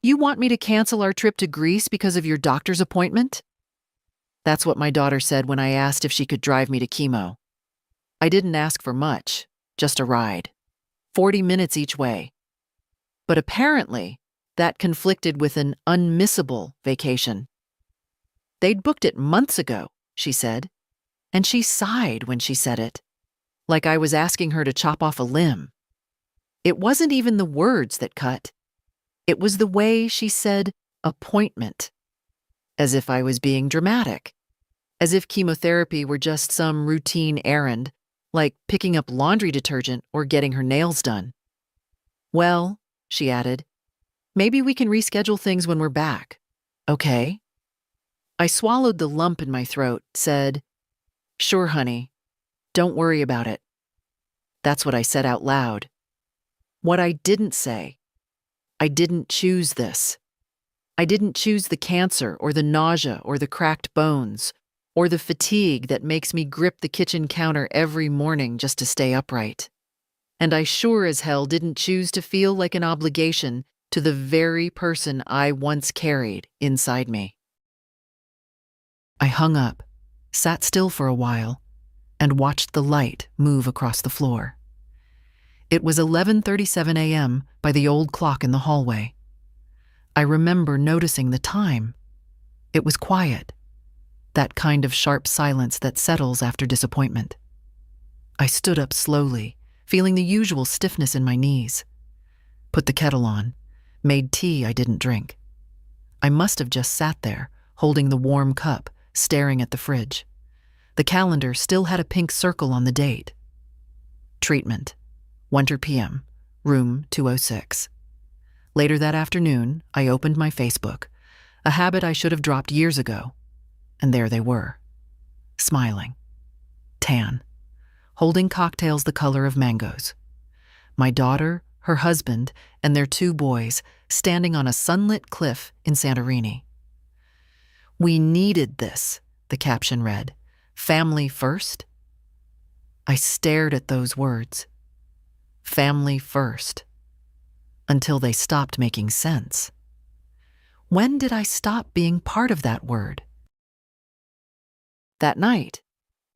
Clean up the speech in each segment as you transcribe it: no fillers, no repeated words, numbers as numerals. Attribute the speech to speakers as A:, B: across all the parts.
A: You want me to cancel our trip to Greece because of your doctor's appointment? That's what my daughter said when I asked if she could drive me to chemo. I didn't ask for much, just a ride. 40 minutes each way. But apparently, that conflicted with an unmissable vacation. They'd booked it months ago, she said, and she sighed when she said it, like I was asking her to chop off a limb. It wasn't even the words that cut. It was the way she said appointment, as if I was being dramatic, as if chemotherapy were just some routine errand, like picking up laundry detergent or getting her nails done. Well, she added, maybe we can reschedule things when we're back. Okay? I swallowed the lump in my throat, said, sure, honey. Don't worry about it. That's what I said out loud. What I didn't say, I didn't choose this. I didn't choose the cancer or the nausea or the cracked bones or the fatigue that makes me grip the kitchen counter every morning just to stay upright. And I sure as hell didn't choose to feel like an obligation to the very person I once carried inside me. I hung up, sat still for a while, and watched the light move across the floor. It was 11:37 a.m. by the old clock in the hallway. I remember noticing the time. It was quiet, that kind of sharp silence that settles after disappointment. I stood up slowly, feeling the usual stiffness in my knees. Put the kettle on, made tea I didn't drink. I must have just sat there, holding the warm cup, staring at the fridge. The calendar still had a pink circle on the date. Treatment, 1:00 p.m., room 206. Later that afternoon, I opened my Facebook, a habit I should have dropped years ago, and there they were, smiling, tan, holding cocktails the color of mangoes. My daughter, her husband, and their 2 boys standing on a sunlit cliff in Santorini. We needed this, the caption read. Family first? I stared at those words. Family first. Until they stopped making sense. When did I stop being part of that word? That night,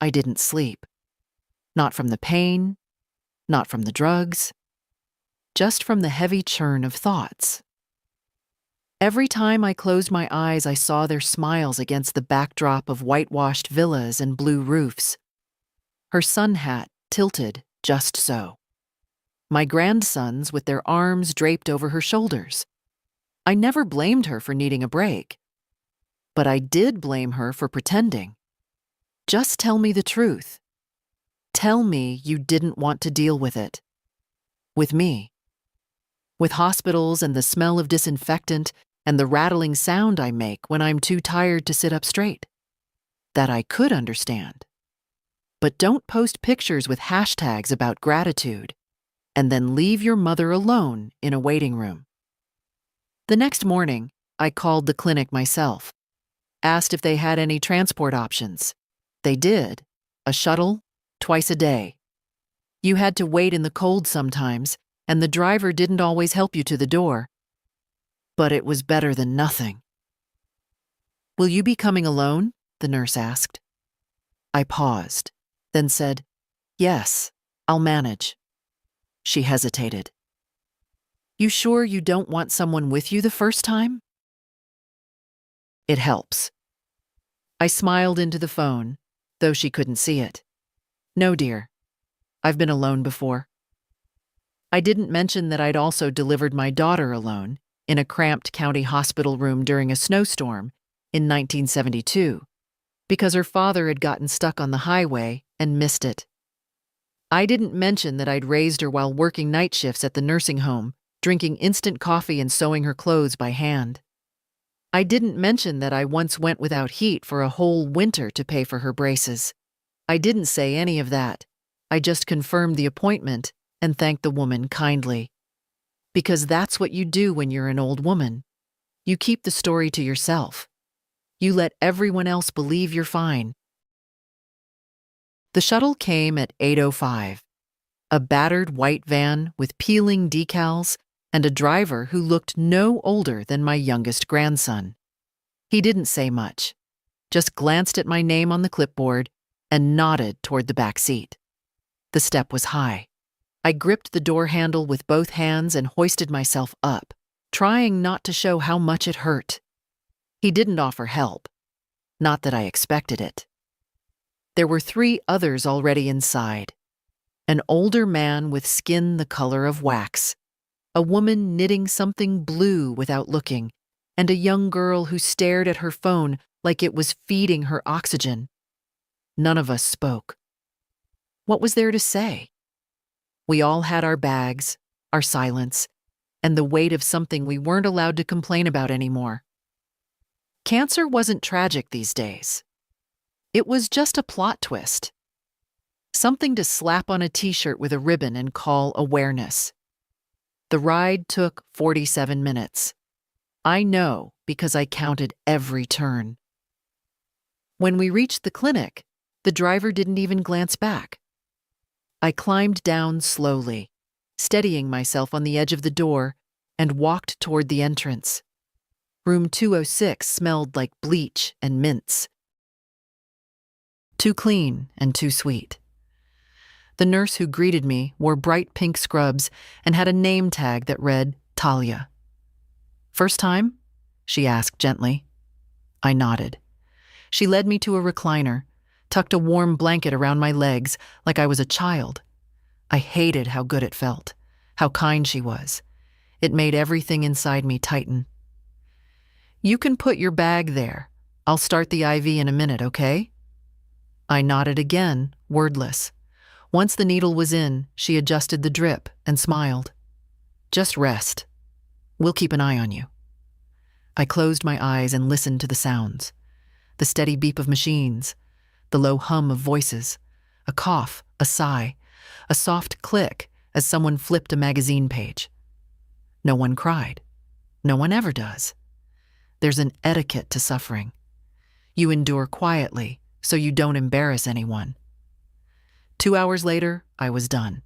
A: I didn't sleep. Not from the pain, not from the drugs, just from the heavy churn of thoughts. Every time I closed my eyes, I saw their smiles against the backdrop of whitewashed villas and blue roofs. Her sun hat tilted just so. My grandsons with their arms draped over her shoulders. I never blamed her for needing a break. But I did blame her for pretending. Just tell me the truth. Tell me you didn't want to deal with it. With me. With hospitals and the smell of disinfectant and the rattling sound I make when I'm too tired to sit up straight. That I could understand. But don't post pictures with hashtags about gratitude and then leave your mother alone in a waiting room. The next morning, I called the clinic myself, asked if they had any transport options. They did. A shuttle, twice a day. You had to wait in the cold sometimes, and the driver didn't always help you to the door. But it was better than nothing. Will you be coming alone? The nurse asked. I paused, then said, yes, I'll manage. She hesitated. You sure you don't want someone with you the first time? It helps. I smiled into the phone, though she couldn't see it. No, dear. I've been alone before. I didn't mention that I'd also delivered my daughter alone in a cramped county hospital room during a snowstorm in 1972, because her father had gotten stuck on the highway and missed it. I didn't mention that I'd raised her while working night shifts at the nursing home, drinking instant coffee and sewing her clothes by hand. I didn't mention that I once went without heat for a whole winter to pay for her braces. I didn't say any of that. I just confirmed the appointment and thanked the woman kindly. Because that's what you do when you're an old woman. You keep the story to yourself. You let everyone else believe you're fine. The shuttle came at 8:05. A battered white van with peeling decals and a driver who looked no older than my youngest grandson. He didn't say much, just glanced at my name on the clipboard and nodded toward the back seat. The step was high. I gripped the door handle with both hands and hoisted myself up, trying not to show how much it hurt. He didn't offer help. Not that I expected it. There were 3 others already inside. An older man with skin the color of wax, a woman knitting something blue without looking, and a young girl who stared at her phone like it was feeding her oxygen. None of us spoke. What was there to say? We all had our bags, our silence, and the weight of something we weren't allowed to complain about anymore. Cancer wasn't tragic these days. It was just a plot twist. Something to slap on a t-shirt with a ribbon and call awareness. The ride took 47 minutes. I know because I counted every turn. When we reached the clinic, the driver didn't even glance back. I climbed down slowly, steadying myself on the edge of the door, and walked toward the entrance. Room 206 smelled like bleach and mints. Too clean and too sweet. The nurse who greeted me wore bright pink scrubs and had a name tag that read Talia. "First time?" she asked gently. I nodded. She led me to a recliner, tucked a warm blanket around my legs like I was a child. I hated how good it felt, how kind she was. It made everything inside me tighten. "You can put your bag there. I'll start the IV in a minute, okay?" I nodded again, wordless. Once the needle was in, she adjusted the drip and smiled. "Just rest. We'll keep an eye on you." I closed my eyes and listened to the sounds. The steady beep of machines, the low hum of voices, a cough, a sigh, a soft click as someone flipped a magazine page. No one cried. No one ever does. There's an etiquette to suffering. You endure quietly so you don't embarrass anyone. 2 hours later, I was done.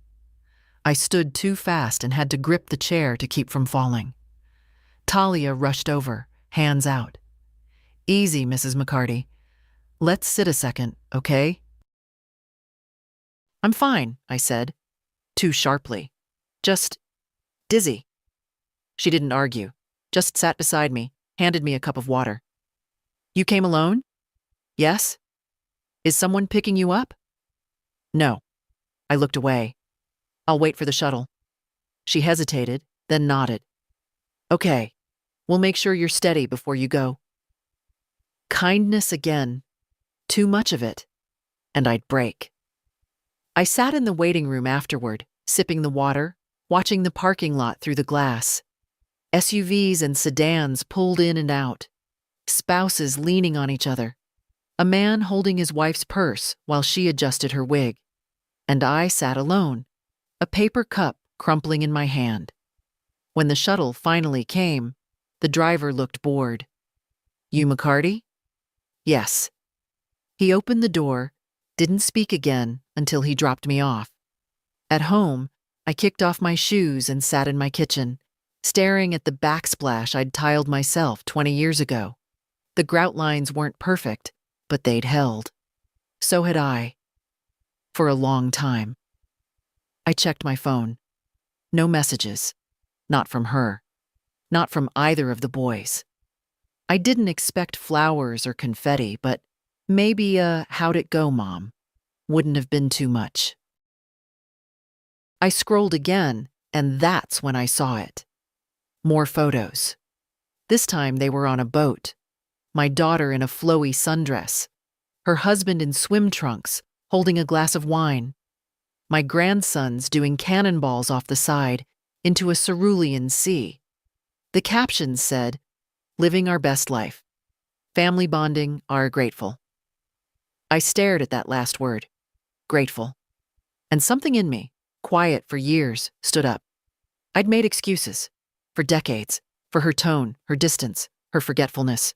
A: I stood too fast and had to grip the chair to keep from falling. Talia rushed over, hands out. "Easy, Mrs. McCarty. Let's sit a second, okay?" "I'm fine," I said, too sharply. "Just dizzy." She didn't argue, just sat beside me, handed me a cup of water. "You came alone?" "Yes." "Is someone picking you up?" "No." I looked away. "I'll wait for the shuttle." She hesitated, then nodded. "Okay, we'll make sure you're steady before you go." Kindness again. Too much of it. And I'd break. I sat in the waiting room afterward, sipping the water, watching the parking lot through the glass. SUVs and sedans pulled in and out. Spouses leaning on each other. A man holding his wife's purse while she adjusted her wig. And I sat alone, a paper cup crumpling in my hand. When the shuttle finally came, the driver looked bored. "You McCarty?" "Yes." He opened the door, didn't speak again until he dropped me off. At home, I kicked off my shoes and sat in my kitchen, staring at the backsplash I'd tiled myself 20 years ago. The grout lines weren't perfect, but they'd held. So had I. For a long time. I checked my phone. No messages. Not from her. Not from either of the boys. I didn't expect flowers or confetti, but maybe a "how'd it go, Mom?" wouldn't have been too much. I scrolled again, and that's when I saw it. More photos. This time they were on a boat. My daughter in a flowy sundress. Her husband in swim trunks, holding a glass of wine. My grandsons doing cannonballs off the side into a cerulean sea. The captions said, "Living our best life. Family bonding, are grateful." I stared at that last word, grateful. And something in me, quiet for years, stood up. I'd made excuses. For decades. For her tone, her distance, her forgetfulness.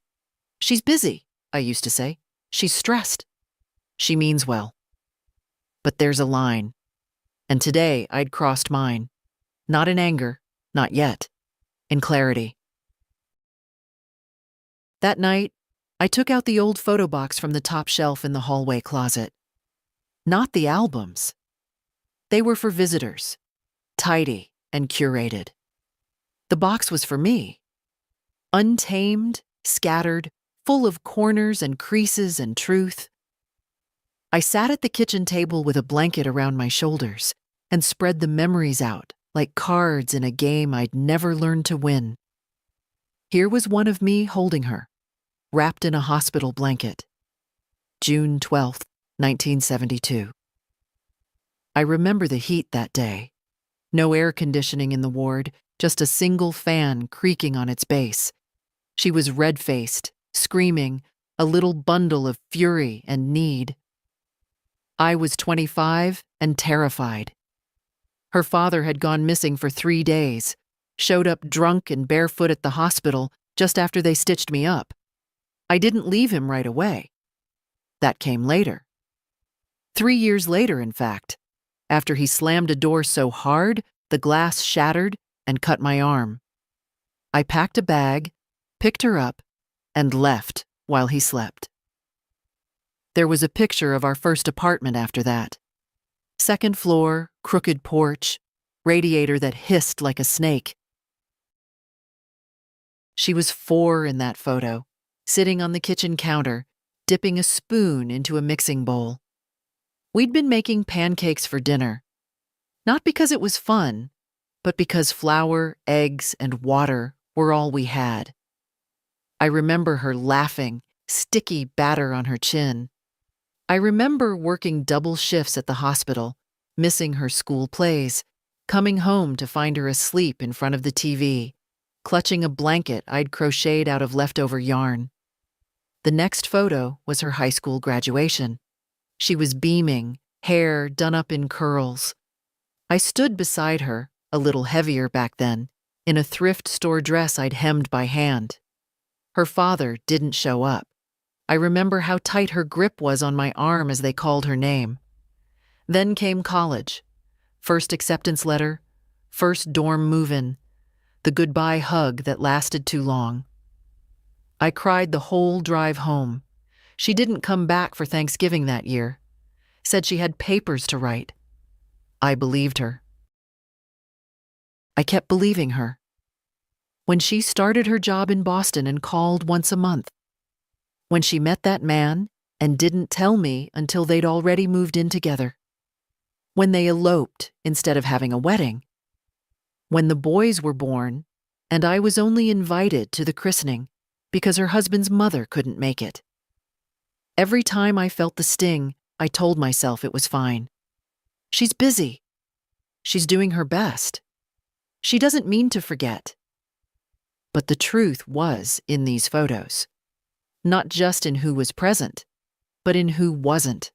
A: "She's busy," I used to say. "She's stressed." "She means well." But there's a line. And today I'd crossed mine. Not in anger, Not yet. In clarity. That night, I took out the old photo box from the top shelf in the hallway closet. Not the albums. They were for visitors, tidy and curated. The box was for me. Untamed, scattered, full of corners and creases and truth. I sat at the kitchen table with a blanket around my shoulders and spread the memories out like cards in a game I'd never learned to win. Here was one of me holding her, wrapped in a hospital blanket. June 12th, 1972. I remember the heat that day. No air conditioning in the ward, just a single fan creaking on its base. She was red-faced, screaming, a little bundle of fury and need. I was 25 and terrified. Her father had gone missing for 3 days, showed up drunk and barefoot at the hospital just after they stitched me up. I didn't leave him right away. That came later. 3 years later, in fact, after he slammed a door so hard, the glass shattered and cut my arm. I packed a bag, picked her up, and left while he slept. There was a picture of our first apartment after that. Second floor, crooked porch, radiator that hissed like a snake. She was 4 in that photo, sitting on the kitchen counter, dipping a spoon into a mixing bowl. We'd been making pancakes for dinner, not because it was fun, but because flour, eggs, and water were all we had. I remember her laughing, sticky batter on her chin. I remember working double shifts at the hospital, missing her school plays, coming home to find her asleep in front of the TV, clutching a blanket I'd crocheted out of leftover yarn. The next photo was her high school graduation. She was beaming, hair done up in curls. I stood beside her, a little heavier back then, in a thrift store dress I'd hemmed by hand. Her father didn't show up. I remember how tight her grip was on my arm as they called her name. Then came college. First acceptance letter, first dorm move-in, the goodbye hug that lasted too long. I cried the whole drive home. She didn't come back for Thanksgiving that year. Said she had papers to write. I believed her. I kept believing her. When she started her job in Boston and called once a month. When she met that man and didn't tell me until they'd already moved in together. When they eloped instead of having a wedding. When the boys were born and I was only invited to the christening because her husband's mother couldn't make it. Every time I felt the sting, I told myself it was fine. She's busy. She's doing her best. She doesn't mean to forget. But the truth was in these photos. Not just in who was present, but in who wasn't.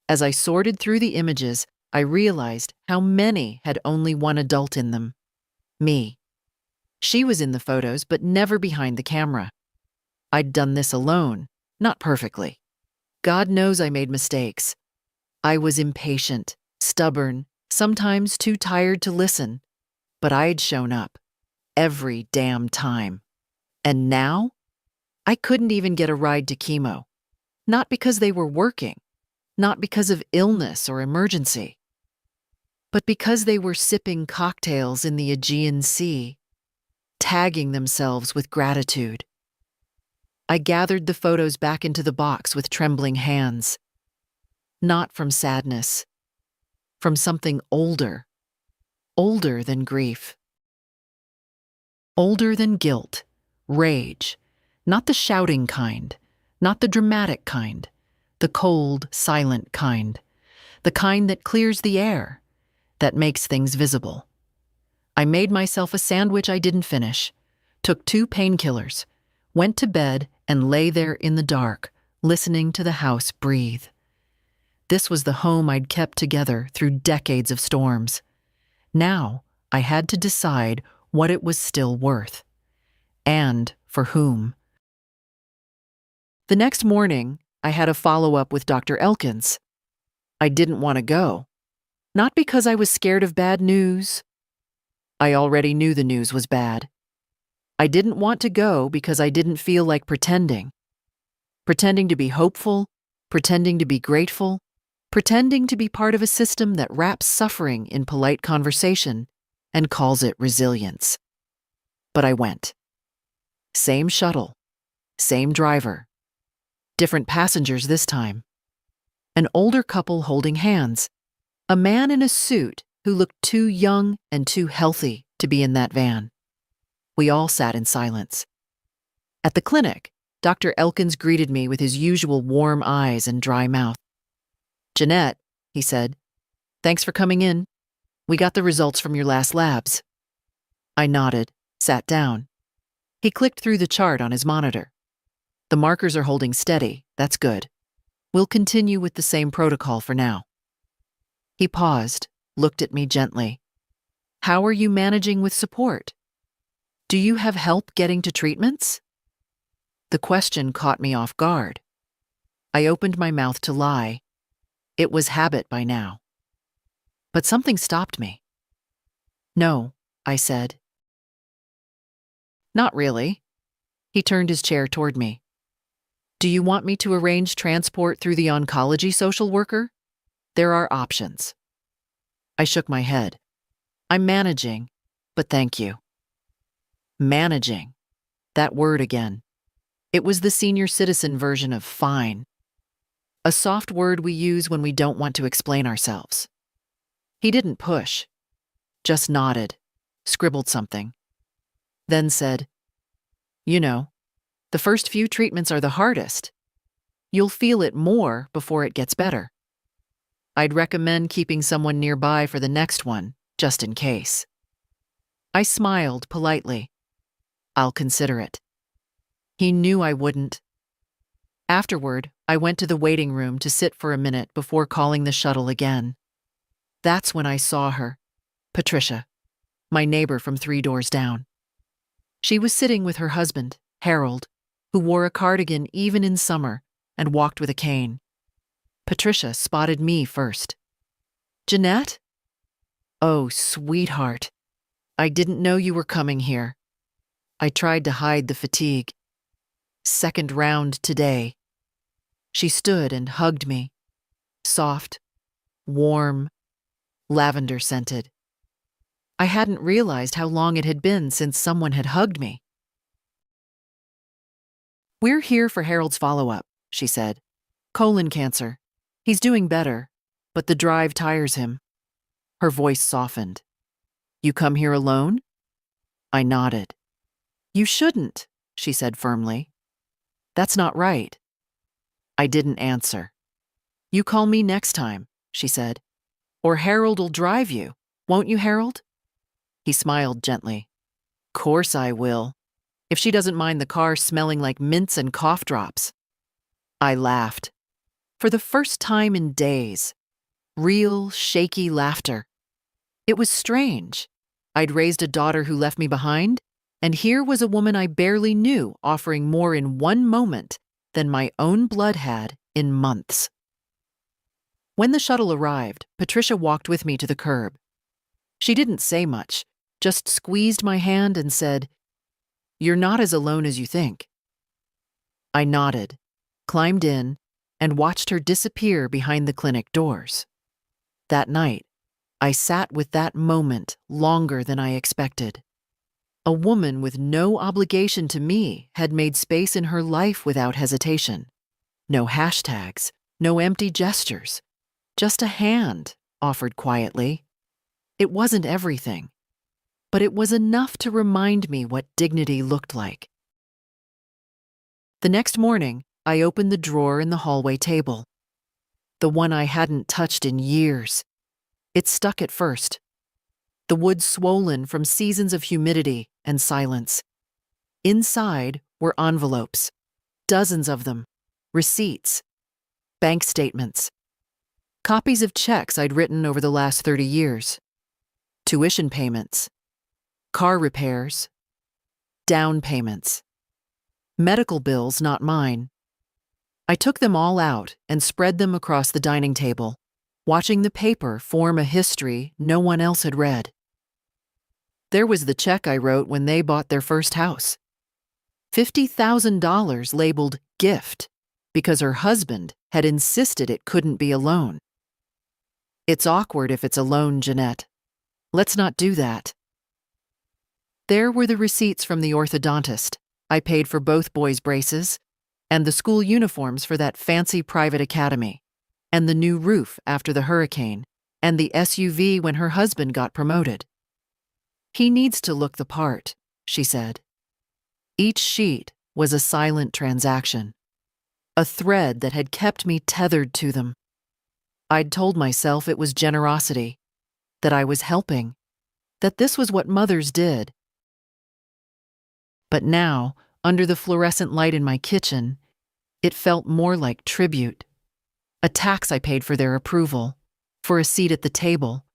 A: As I sorted through the images, I realized how many had only one adult in them. Me. She was in the photos, but never behind the camera. I'd done this alone, not perfectly. God knows I made mistakes. I was impatient, stubborn, sometimes too tired to listen. But I'd shown up. Every damn time. And now? I couldn't even get a ride to chemo. Not because they were working. Not because of illness or emergency. But because they were sipping cocktails in the Aegean Sea, tagging themselves with gratitude. I gathered the photos back into the box with trembling hands. Not from sadness. From something older. Older than grief. Older than guilt, rage, not the shouting kind, not the dramatic kind, the cold, silent kind, the kind that clears the air, that makes things visible. I made myself a sandwich I didn't finish, took 2 painkillers, went to bed and lay there in the dark, listening to the house breathe. This was the home I'd kept together through decades of storms. Now I had to decide what it was still worth, and for whom. The next morning, I had a follow-up with Dr. Elkins. I didn't want to go, not because I was scared of bad news, I already knew the news was bad. I didn't want to go because I didn't feel like pretending. Pretending to be hopeful, pretending to be grateful, pretending to be part of a system that wraps suffering in polite conversation and calls it resilience. But I went. Same shuttle, same driver, different passengers this time. An older couple holding hands, a man in a suit who looked too young and too healthy to be in that van. We all sat in silence. At the clinic, Dr. Elkins greeted me with his usual warm eyes and dry mouth. "Jeanette," he said, "thanks for coming in. We got the results from your last labs." I nodded, sat down. He clicked through the chart on his monitor. "The markers are holding steady. That's good. We'll continue with the same protocol for now." He paused, looked at me gently. "How are you managing with support? Do you have help getting to treatments?" The question caught me off guard. I opened my mouth to lie. It was habit by now. But something stopped me. "No," I said. "Not really." He turned his chair toward me. "Do you want me to arrange transport through the oncology social worker? There are options." I shook my head. "I'm managing, but thank you." Managing. That word again. It was the senior citizen version of fine. A soft word we use when we don't want to explain ourselves. He didn't push, just nodded, scribbled something, then said, "You know, the first few treatments are the hardest. You'll feel it more before it gets better. I'd recommend keeping someone nearby for the next one, just in case." I smiled politely. "I'll consider it." He knew I wouldn't. Afterward, I went to the waiting room to sit for a minute before calling the shuttle again. That's when I saw her, Patricia, my neighbor from 3 doors down. She was sitting with her husband, Harold, who wore a cardigan even in summer and walked with a cane. Patricia spotted me first. "Jeanette?" "Oh, sweetheart. I didn't know you were coming here." I tried to hide the fatigue. "Second round today." She stood and hugged me. Soft, warm, lavender-scented. I hadn't realized how long it had been since someone had hugged me. "We're here for Harold's follow-up," she said. "Colon cancer. He's doing better, but the drive tires him." Her voice softened. "You come here alone?" I nodded. "You shouldn't," she said firmly. "That's not right." I didn't answer. "You call me next time," she said. "Or Harold'll drive you. Won't you, Harold?" He smiled gently. "Course I will, if she doesn't mind the car smelling like mints and cough drops." I laughed. For the first time in days. Real, shaky laughter. It was strange. I'd raised a daughter who left me behind, and here was a woman I barely knew offering more in one moment than my own blood had in months. When the shuttle arrived, Patricia walked with me to the curb. She didn't say much, just squeezed my hand and said, "You're not as alone as you think." I nodded, climbed in, and watched her disappear behind the clinic doors. That night, I sat with that moment longer than I expected. A woman with no obligation to me had made space in her life without hesitation. No hashtags, no empty gestures. Just a hand, offered quietly. It wasn't everything, but it was enough to remind me what dignity looked like. The next morning, I opened the drawer in the hallway table. The one I hadn't touched in years. It stuck at first. The wood swollen from seasons of humidity and silence. Inside were envelopes, dozens of them, receipts, bank statements, copies of checks I'd written over the last 30 years, tuition payments, car repairs, down payments, medical bills not mine. I took them all out and spread them across the dining table, watching the paper form a history no one else had read. There was the check I wrote when they bought their first house. $50,000 labeled gift because her husband had insisted it couldn't be a loan. It's awkward if it's a loan, Jeanette. Let's not do that. There were the receipts from the orthodontist. I paid for both boys' braces, and the school uniforms for that fancy private academy, and the new roof after the hurricane, and the SUV when her husband got promoted. He needs to look the part, she said. Each sheet was a silent transaction, a thread that had kept me tethered to them. I'd told myself it was generosity, that I was helping, that this was what mothers did. But now, under the fluorescent light in my kitchen, it felt more like tribute, a tax I paid for their approval, for a seat at the table,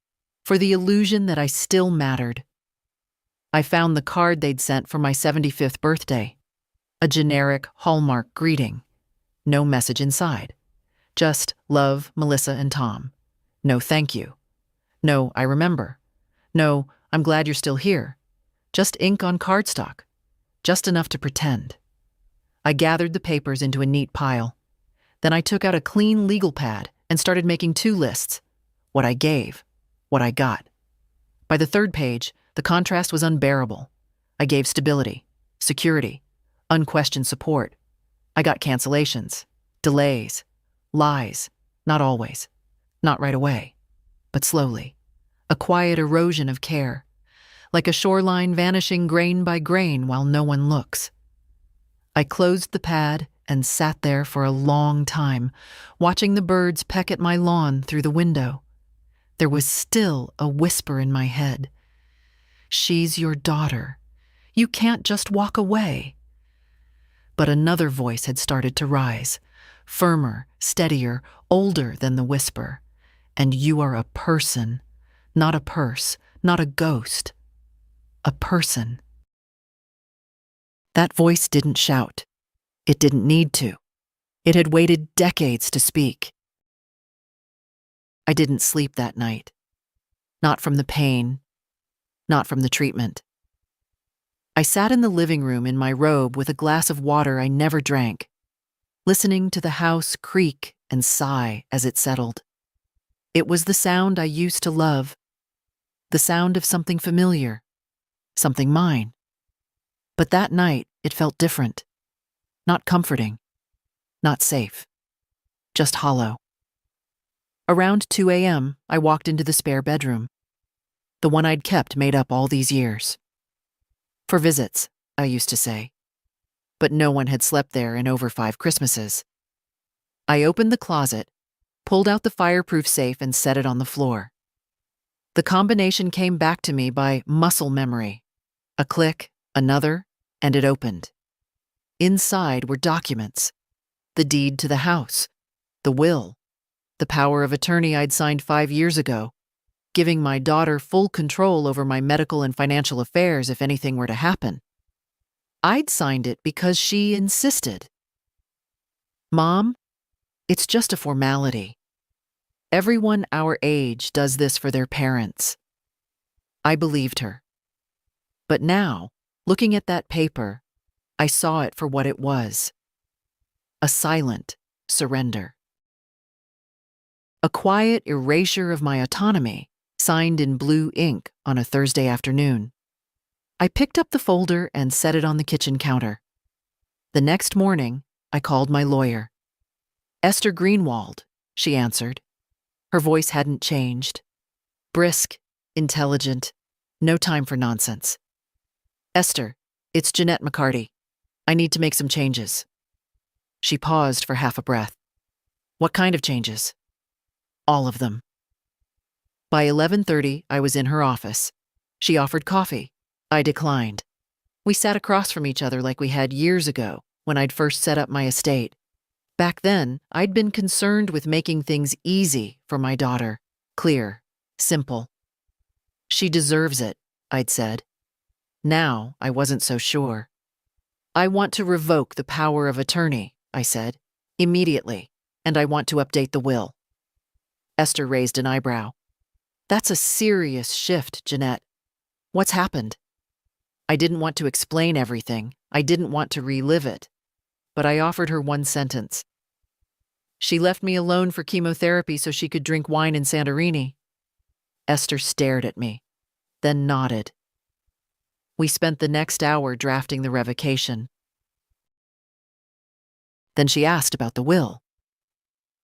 A: for the illusion that I still mattered. I found the card they'd sent for my 75th birthday, a generic Hallmark greeting. No message inside. Just love, Melissa and Tom. No thank you. No, I remember. No, I'm glad you're still here. Just ink on cardstock. Just enough to pretend. I gathered the papers into a neat pile. Then I took out a clean legal pad and started making 2 lists. What I gave, what I got. By the 3rd page, the contrast was unbearable. I gave stability, security, unquestioned support. I got cancellations, delays, lies, not always, not right away, but slowly. A quiet erosion of care, like a shoreline vanishing grain by grain while no one looks. I closed the pad and sat there for a long time, watching the birds peck at my lawn through the window. There was still a whisper in my head. She's your daughter. You can't just walk away. But another voice had started to rise, firmer, steadier, older than the whisper. And you are a person, not a purse, not a ghost. A person. That voice didn't shout. It didn't need to. It had waited decades to speak. I didn't sleep that night. Not from the pain, not from the treatment. I sat in the living room in my robe with a glass of water I never drank, listening to the house creak and sigh as it settled. It was the sound I used to love, the sound of something familiar, something mine. But that night, it felt different. Not comforting, not safe, just hollow. Around 2 a.m., I walked into the spare bedroom, the one I'd kept made up all these years. For visits, I used to say. But no one had slept there in over 5 Christmases. I opened the closet, pulled out the fireproof safe and set it on the floor. The combination came back to me by muscle memory. A click, another, and it opened. Inside were documents. The deed to the house, the will, the power of attorney I'd signed 5 years ago, giving my daughter full control over my medical and financial affairs if anything were to happen. I'd signed it because she insisted. Mom, it's just a formality. Everyone our age does this for their parents. I believed her. But now, looking at that paper, I saw it for what it was. A silent surrender. A quiet erasure of my autonomy, signed in blue ink on a Thursday afternoon. I picked up the folder and set it on the kitchen counter. The next morning, I called my lawyer. Esther Greenwald, she answered. Her voice hadn't changed. Brisk, intelligent, no time for nonsense. Esther, it's Jeanette McCarty. I need to make some changes. She paused for half a breath. What kind of changes? All of them. By 11:30, I was in her office. She offered coffee. I declined. We sat across from each other like we had years ago when I'd first set up my estate. Back then, I'd been concerned with making things easy for my daughter, clear, simple. She deserves it, I'd said. Now, I wasn't so sure. I want to revoke the power of attorney, I said, immediately, and I want to update the will. Esther raised an eyebrow. That's a serious shift, Jeanette. What's happened? I didn't want to explain everything. I didn't want to relive it. But I offered her one sentence. She left me alone for chemotherapy so she could drink wine in Santorini. Esther stared at me, then nodded. We spent the next hour drafting the revocation. Then she asked about the will.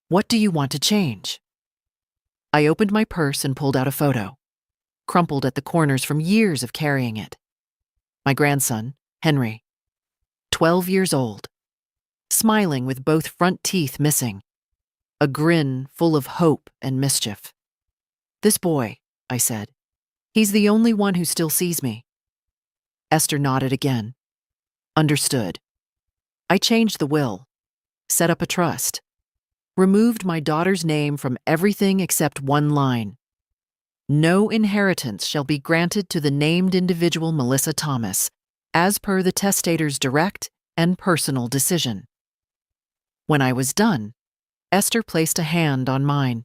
A: What do you want to change? I opened my purse and pulled out a photo, crumpled at the corners from years of carrying it. My grandson, Henry, 12 years old, smiling with both front teeth missing, a grin full of hope and mischief. This boy, I said, he's the only one who still sees me. Esther nodded again. Understood. I changed the will, set up a trust, removed my daughter's name from everything except one line. No inheritance shall be granted to the named individual Melissa Thomas, as per the testator's direct and personal decision. When I was done, Esther placed a hand on mine.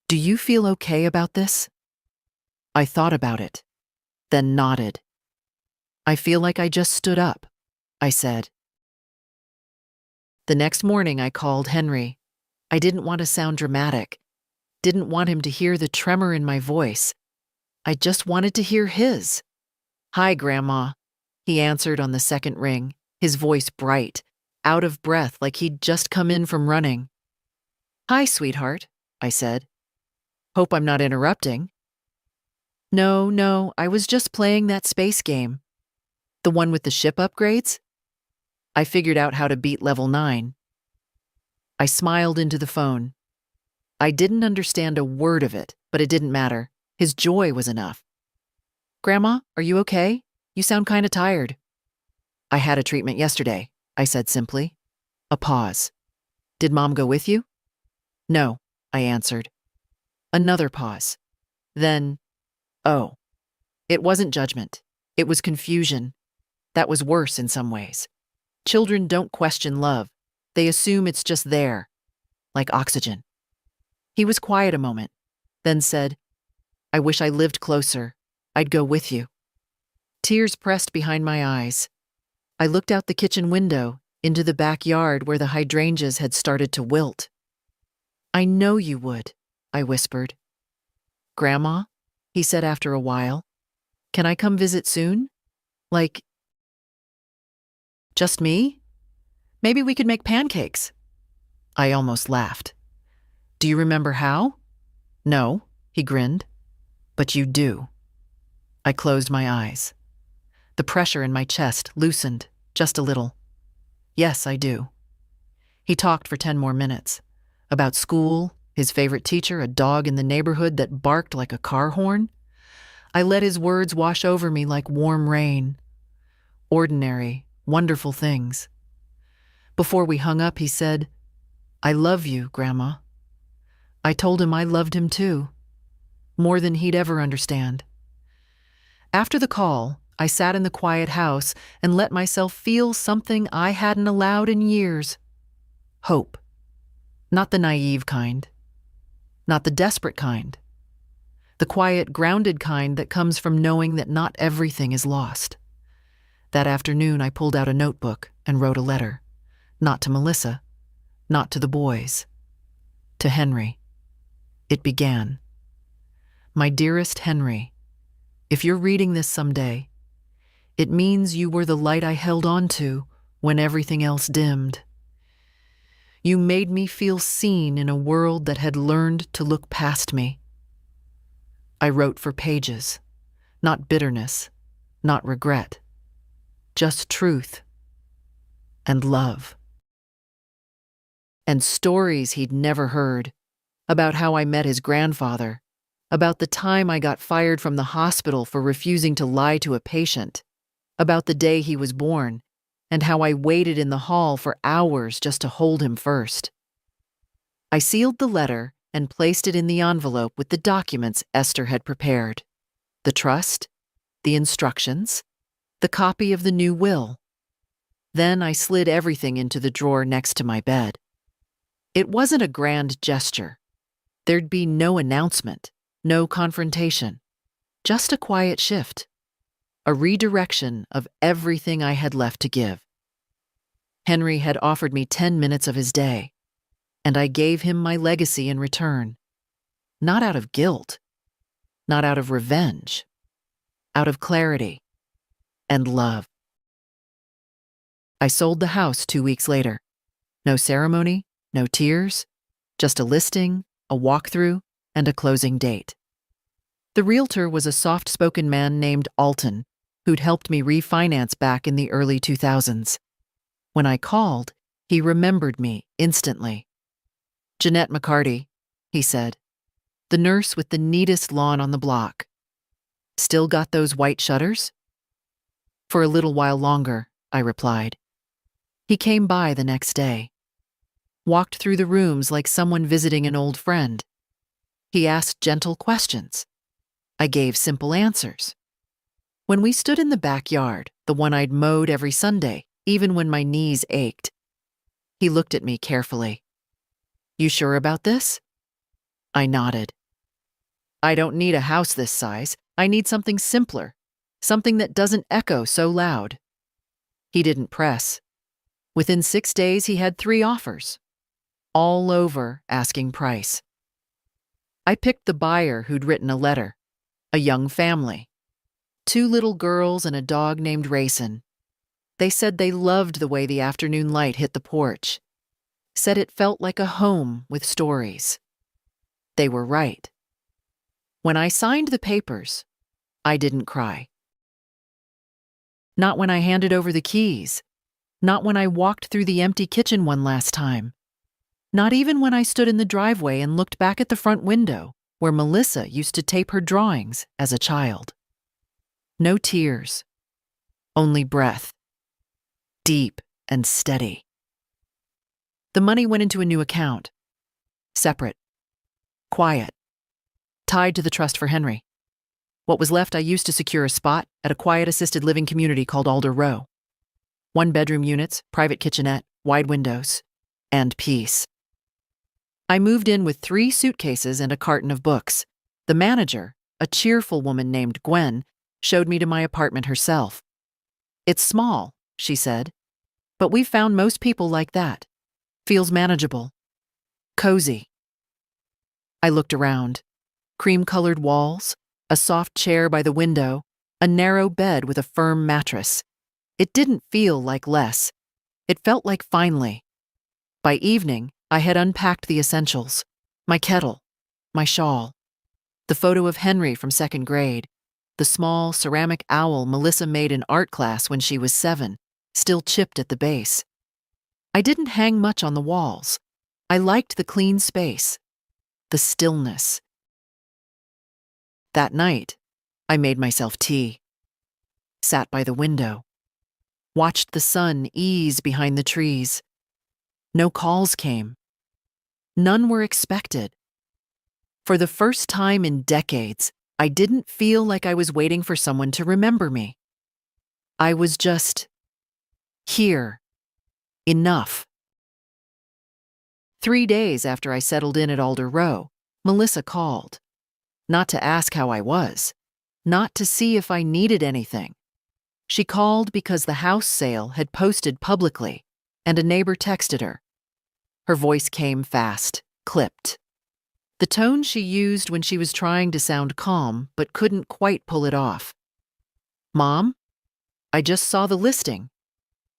A: Do you feel okay about this? I thought about it, then nodded. I feel like I just stood up, I said. The next morning I called Henry. I didn't want to sound dramatic, didn't want him to hear the tremor in my voice. I just wanted to hear his. Hi, Grandma, he answered on the second ring, his voice bright, out of breath like he'd just come in from running. Hi, sweetheart, I said. Hope I'm not interrupting. No, I was just playing that space game. The one with the ship upgrades? I figured out how to beat level 9. I smiled into the phone. I didn't understand a word of it, but it didn't matter. His joy was enough. Grandma, are you okay? You sound kinda tired. I had a treatment yesterday, I said simply. A pause. Did Mom go with you? No, I answered. Another pause. Then, oh. It wasn't judgment. It was confusion. That was worse in some ways. Children don't question love. They assume it's just there, like oxygen. He was quiet a moment, then said, I wish I lived closer. I'd go with you. Tears pressed behind my eyes. I looked out the kitchen window, into the backyard where the hydrangeas had started to wilt. I know you would, I whispered. Grandma, he said after a while, can I come visit soon? Like, just me? Maybe we could make pancakes. I almost laughed. Do you remember how? No, he grinned. But you do. I closed my eyes. The pressure in my chest loosened, just a little. Yes, I do. He talked for 10 more minutes. About school, his favorite teacher, a dog in the neighborhood that barked like a car horn. I let his words wash over me like warm rain. Ordinary, wonderful things. Before we hung up, he said, I love you, Grandma. I told him I loved him too, more than he'd ever understand. After the call, I sat in the quiet house and let myself feel something I hadn't allowed in years. Hope. Not the naive kind. Not the desperate kind. The quiet, grounded kind that comes from knowing that not everything is lost. That afternoon, I pulled out a notebook and wrote a letter. Not to Melissa, not to the boys, to Henry. It began. My dearest Henry, if you're reading this someday, it means you were the light I held on to when everything else dimmed. You made me feel seen in a world that had learned to look past me. I wrote for pages, not bitterness, not regret, just truth and love. And stories he'd never heard, about how I met his grandfather, about the time I got fired from the hospital for refusing to lie to a patient, about the day he was born, and how I waited in the hall for hours just to hold him first. I sealed the letter and placed it in the envelope with the documents Esther had prepared. The trust, the instructions, the copy of the new will. Then I slid everything into the drawer next to my bed. It wasn't a grand gesture. There'd be no announcement, no confrontation. Just a quiet shift, a redirection of everything I had left to give. Henry had offered me 10 minutes of his day, and I gave him my legacy in return. Not out of guilt, not out of revenge, out of clarity and love. I sold the house 2 weeks later. No ceremony, no tears, just a listing, a walkthrough, and a closing date. The realtor was a soft-spoken man named Alton, who'd helped me refinance back in the early 2000s. When I called, he remembered me instantly. "Jeanette McCarty," he said, "the nurse with the neatest lawn on the block. Still got those white shutters?" "For a little while longer," I replied. He came by the next day. Walked through the rooms like someone visiting an old friend. He asked gentle questions. I gave simple answers. When we stood in the backyard, the one I'd mowed every Sunday, even when my knees ached, he looked at me carefully. "You sure about this?" I nodded. "I don't need a house this size. I need something simpler, something that doesn't echo so loud." He didn't press. Within 6 days, he had 3 offers, all over asking price. I picked the buyer who'd written a letter, a young family, 2 little girls and a dog named Rayson. They said they loved the way the afternoon light hit the porch, said it felt like a home with stories. They were right. When I signed the papers, I didn't cry. Not when I handed over the keys. Not when I walked through the empty kitchen one last time. Not even when I stood in the driveway and looked back at the front window where Melissa used to tape her drawings as a child. No tears, only breath, deep and steady. The money went into a new account, separate, quiet, tied to the trust for Henry. What was left I used to secure a spot at a quiet assisted living community called Alder Row. 1-bedroom units, private kitchenette, wide windows, and peace. I moved in with 3 suitcases and a carton of books. The manager, a cheerful woman named Gwen, showed me to my apartment herself. "It's small," she said, "but we've found most people like that. Feels manageable. Cozy." I looked around. Cream-colored walls, a soft chair by the window, a narrow bed with a firm mattress. It didn't feel like less. It felt like finally. By evening, I had unpacked the essentials. My kettle, my shawl, the photo of Henry from 2nd grade, the small ceramic owl Melissa made in art class when she was 7, still chipped at the base. I didn't hang much on the walls. I liked the clean space, the stillness. That night, I made myself tea, sat by the window, watched the sun ease behind the trees. No calls came. None were expected. For the first time in decades, I didn't feel like I was waiting for someone to remember me. I was just here. Enough. 3 days after I settled in at Alder Row, Melissa called. Not to ask how I was, not to see if I needed anything. She called because the house sale had posted publicly, and a neighbor texted her. Her voice came fast, clipped. The tone she used when she was trying to sound calm but couldn't quite pull it off. "Mom, I just saw the listing.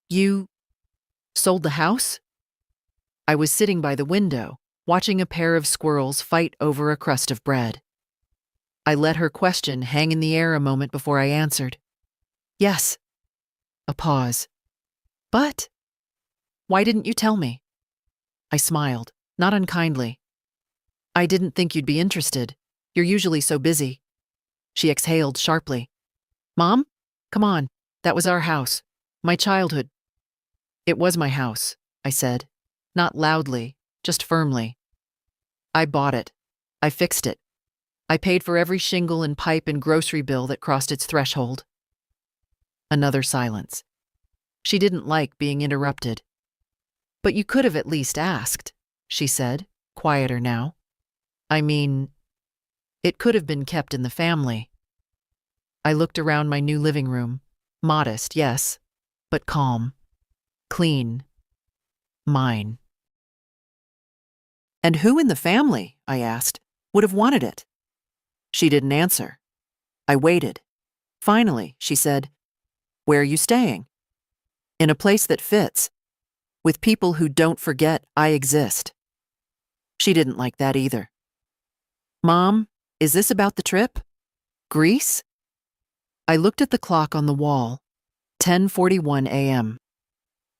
A: You sold the house?" I was sitting by the window, watching a pair of squirrels fight over a crust of bread. I let her question hang in the air a moment before I answered. "Yes." A pause. "But why didn't you tell me?" I smiled, not unkindly. "I didn't think you'd be interested. You're usually so busy." She exhaled sharply. "Mom, come on. That was our house. My childhood." "It was my house," I said, not loudly, just firmly. "I bought it. I fixed it. I paid for every shingle and pipe and grocery bill that crossed its threshold." Another silence. She didn't like being interrupted. "But you could have at least asked," she said, quieter now. "I mean, it could have been kept in the family." I looked around my new living room. Modest, yes, but calm. Clean. Mine. "And who in the family," I asked, "would have wanted it?" She didn't answer. I waited. Finally, she said, "Where are you staying?" "In a place that fits, with people who don't forget I exist." She didn't like that either. "Mom, is this about the trip? Greece?" I looked at the clock on the wall. 10:41 a.m.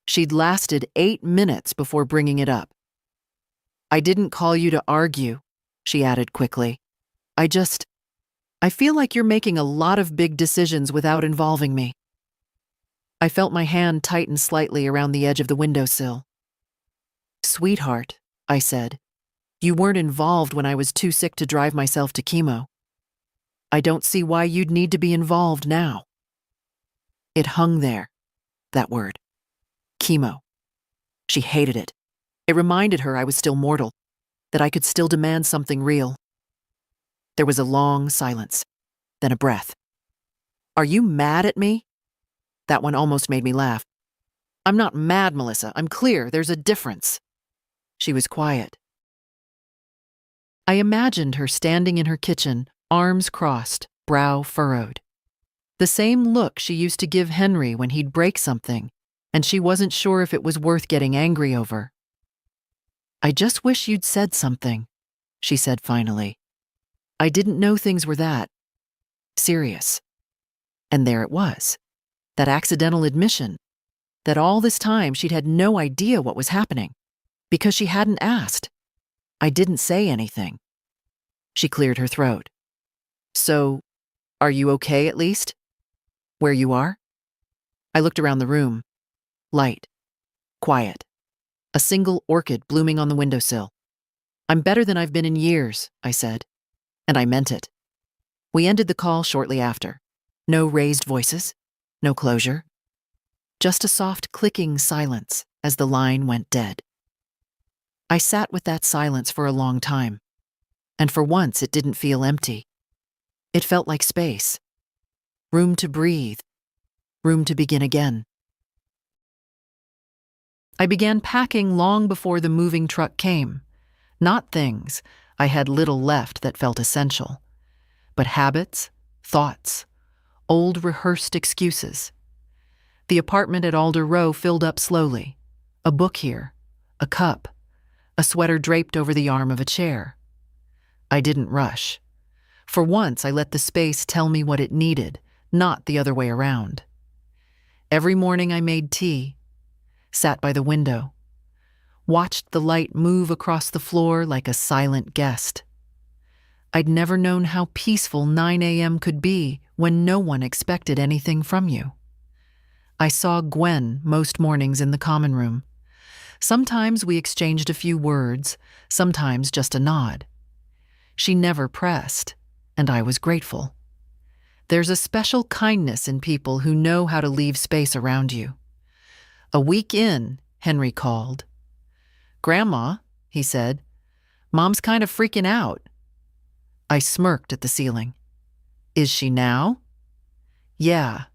A: She'd lasted 8 minutes before bringing it up. "I didn't call you to argue," she added quickly. I feel like you're making a lot of big decisions without involving me." I felt my hand tighten slightly around the edge of the windowsill. "Sweetheart," I said, "you weren't involved when I was too sick to drive myself to chemo. I don't see why you'd need to be involved now." It hung there, that word. Chemo. She hated it. It reminded her I was still mortal, that I could still demand something real. There was a long silence, then a breath. "Are you mad at me?" That one almost made me laugh. "I'm not mad, Melissa. I'm clear. There's a difference." She was quiet. I imagined her standing in her kitchen, arms crossed, brow furrowed. The same look she used to give Henry when he'd break something, and she wasn't sure if it was worth getting angry over. "I just wish you'd said something," she said finally. "I didn't know things were that serious." And there it was, that accidental admission, that all this time she'd had no idea what was happening, because she hadn't asked. I didn't say anything. She cleared her throat. "So, are you okay at least? Where you are?" I looked around the room. Light. Quiet. A single orchid blooming on the windowsill. "I'm better than I've been in years," I said. And I meant it. We ended the call shortly after. No raised voices. No closure. Just a soft clicking silence as the line went dead. I sat with that silence for a long time. And for once it didn't feel empty. It felt like space. Room to breathe. Room to begin again. I began packing long before the moving truck came. Not things. I had little left that felt essential. But habits, thoughts, old rehearsed excuses. The apartment at Alder Row filled up slowly. A book here, a cup, a sweater draped over the arm of a chair. I didn't rush. For once, I let the space tell me what it needed, not the other way around. Every morning I made tea, sat by the window, watched the light move across the floor like a silent guest. I'd never known how peaceful 9 a.m. could be when no one expected anything from you. I saw Gwen most mornings in the common room. Sometimes we exchanged a few words, sometimes just a nod. She never pressed, and I was grateful. There's a special kindness in people who know how to leave space around you. A week in, Henry called. "Grandma," he said, "Mom's kind of freaking out." I smirked at the ceiling. "Is she now?" "Yeah.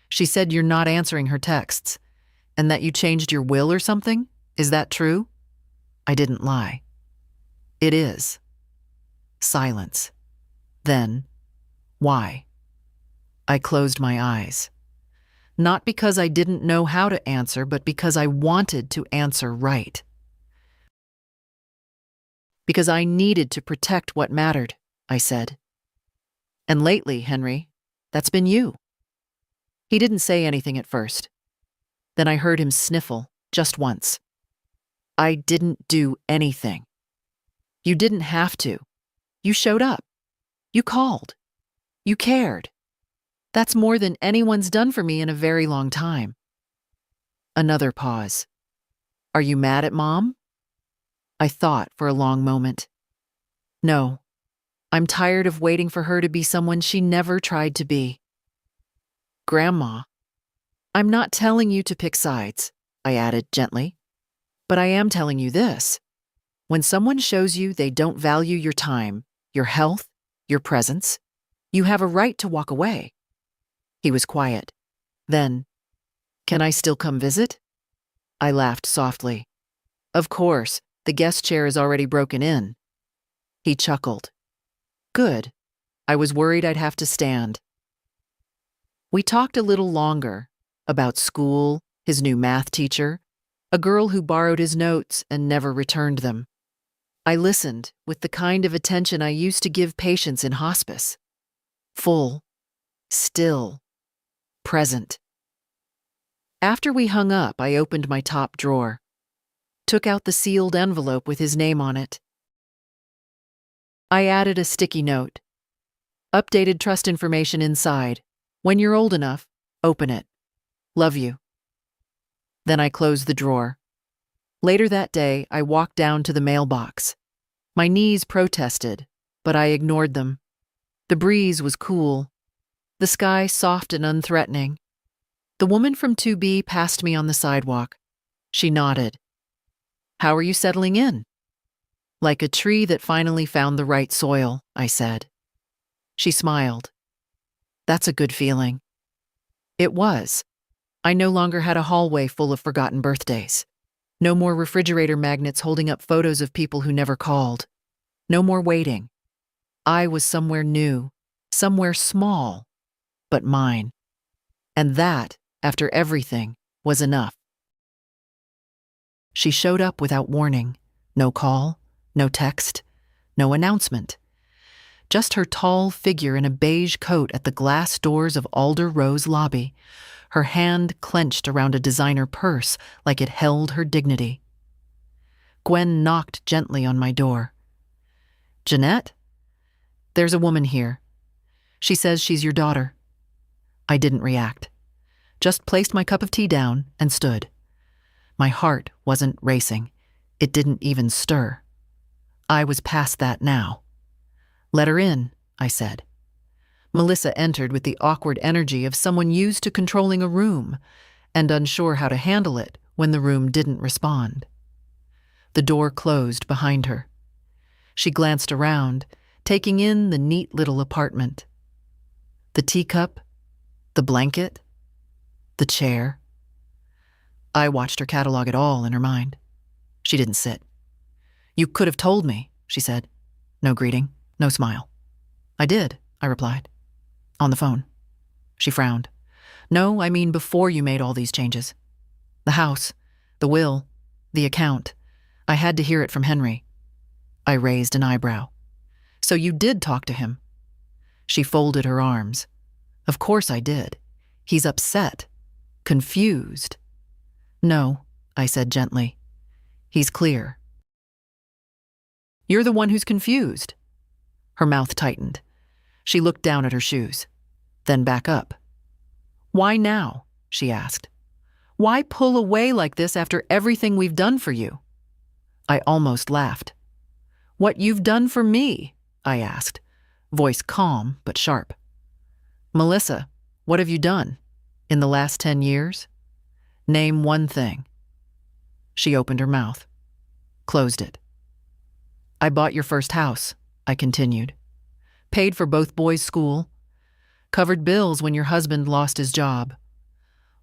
A: She said you're not answering her texts, and that you changed your will or something. Is that true?" I didn't lie. "It is." Silence. Then, "Why?" I closed my eyes. Not because I didn't know how to answer, but because I wanted to answer right. "Because I needed to protect what mattered," I said. "And lately, Henry, that's been you." He didn't say anything at first. Then I heard him sniffle, just once. "I didn't do anything." "You didn't have to. You showed up. You called. You cared. That's more than anyone's done for me in a very long time." Another pause. "Are you mad at Mom?" I thought for a long moment. "No. I'm tired of waiting for her to be someone she never tried to be." "Grandma, I'm not telling you to pick sides," I added gently. "But I am telling you this. When someone shows you they don't value your time, your health, your presence, you have a right to walk away. He was quiet. Then, "Can I still come visit?" I laughed softly. "Of course, the guest chair is already broken in." He chuckled. "Good. I was worried I'd have to stand." We talked a little longer about school, his new math teacher, a girl who borrowed his notes and never returned them. I listened with the kind of attention I used to give patients in hospice. Full, still, present. After we hung up, I opened my top drawer, took out the sealed envelope with his name on it. I added a sticky note. Updated trust information inside. When you're old enough, open it. Love you. Then I closed the drawer. Later that day, I walked down to the mailbox. My knees protested, but I ignored them. The breeze was cool, the sky soft and unthreatening. The woman from 2B passed me on the sidewalk. She nodded. "How are you settling in?" "Like a tree that finally found the right soil," I said. She smiled. "That's a good feeling." It was. I no longer had a hallway full of forgotten birthdays. No more refrigerator magnets holding up photos of people who never called. No more waiting. I was somewhere new, somewhere small, but mine. And that, after everything, was enough. She showed up without warning. No call, no text, no announcement. Just her tall figure in a beige coat at the glass doors of Alder Rose lobby, her hand clenched around a designer purse like it held her dignity. Gwen knocked gently on my door. "Jeanette? There's a woman here. She says she's your daughter." I didn't react. Just placed my cup of tea down and stood. My heart wasn't racing. It didn't even stir. I was past that now. "Let her in," I said. Melissa entered with the awkward energy of someone used to controlling a room and unsure how to handle it when the room didn't respond. The door closed behind her. She glanced around, taking in the neat little apartment. The teacup, the blanket, the chair. I watched her catalog it all in her mind. She didn't sit. "You could have told me," she said. No greeting, no smile. "I did," I replied. "On the phone." She frowned. "No, I mean before you made all these changes. The house, the will, the account. I had to hear it from Henry." I raised an eyebrow. "So you did talk to him?" She folded her arms. "Of course I did. He's upset. Confused." "No," I said gently. "He's clear." "You're the one who's confused." Her mouth tightened. She looked down at her shoes, then back up. "Why now?" she asked. "Why pull away like this after everything we've done for you?" I almost laughed. "What you've done for me?" I asked, voice calm but sharp. "Melissa, what have you done? In the last 10 years? Name one thing." She opened her mouth, closed it. "I bought your first house," I continued. "Paid for both boys' school. Covered bills when your husband lost his job.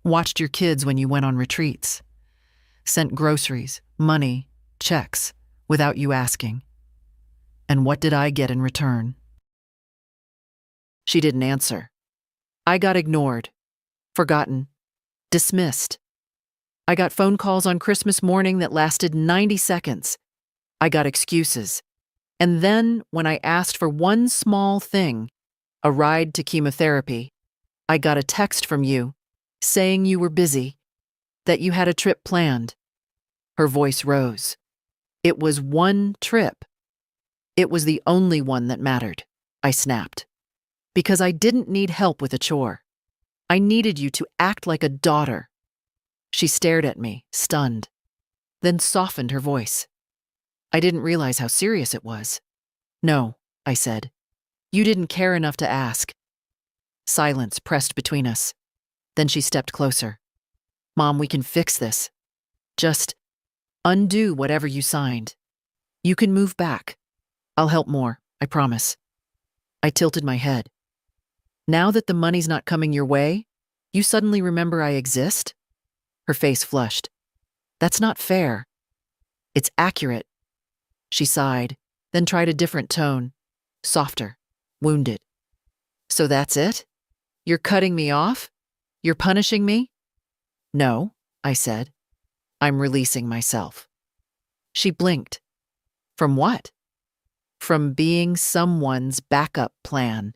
A: Watched your kids when you went on retreats. Sent groceries, money, checks, without you asking. And what did I get in return?" She didn't answer. I got ignored, forgotten, dismissed. I got phone calls on Christmas morning that lasted 90 seconds. I got excuses. And then, when I asked for one small thing, a ride to chemotherapy, I got a text from you saying you were busy, that you had a trip planned. Her voice rose. It was one trip. It was the only one that mattered, I snapped. Because I didn't need help with a chore. I needed you to act like a daughter. She stared at me, stunned, then softened her voice. I didn't realize how serious it was. "No," I said. "You didn't care enough to ask." Silence pressed between us. Then she stepped closer. "Mom, we can fix this. Just undo whatever you signed. You can move back. I'll help more, I promise." I tilted my head. Now that the money's not coming your way, you suddenly remember I exist? Her face flushed. That's not fair. It's accurate. She sighed, then tried a different tone, softer, wounded. So that's it? You're cutting me off? You're punishing me? No, I said. I'm releasing myself. She blinked. From what? From being someone's backup plan.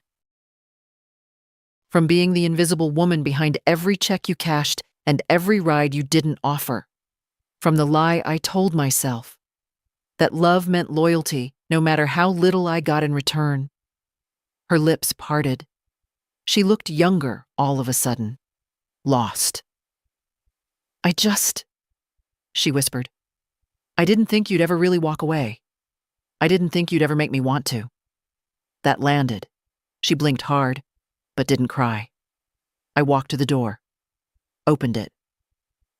A: From being the invisible woman behind every check you cashed and every ride you didn't offer. From the lie I told myself. That love meant loyalty, no matter how little I got in return. Her lips parted. She looked younger all of a sudden. Lost. She whispered. I didn't think you'd ever really walk away. I didn't think you'd ever make me want to. That landed. She blinked hard, but didn't cry. I walked to the door. Opened it.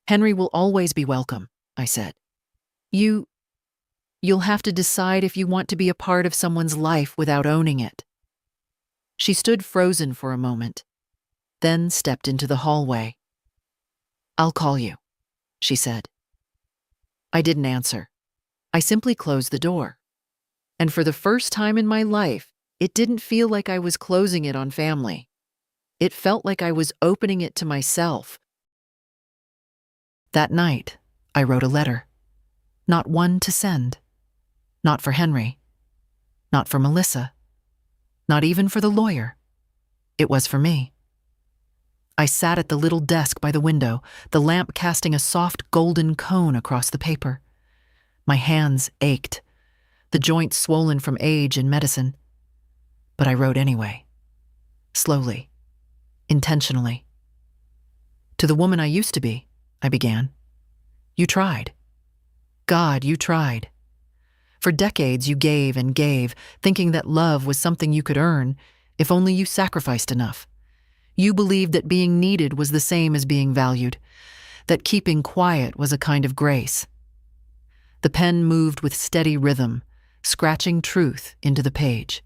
A: Henry will always be welcome, I said. You'll have to decide if you want to be a part of someone's life without owning it. She stood frozen for a moment, then stepped into the hallway. I'll call you, she said. I didn't answer. I simply closed the door. And for the first time in my life, it didn't feel like I was closing it on family. It felt like I was opening it to myself. That night, I wrote a letter. Not one to send. Not for Henry. Not for Melissa. Not even for the lawyer. It was for me. I sat at the little desk by the window, the lamp casting a soft golden cone across the paper. My hands ached, the joints swollen from age and medicine. But I wrote anyway. Slowly. Intentionally. To the woman I used to be, I began. You tried. God, you tried. For decades you gave and gave, thinking that love was something you could earn, if only you sacrificed enough. You believed that being needed was the same as being valued, that keeping quiet was a kind of grace. The pen moved with steady rhythm, scratching truth into the page.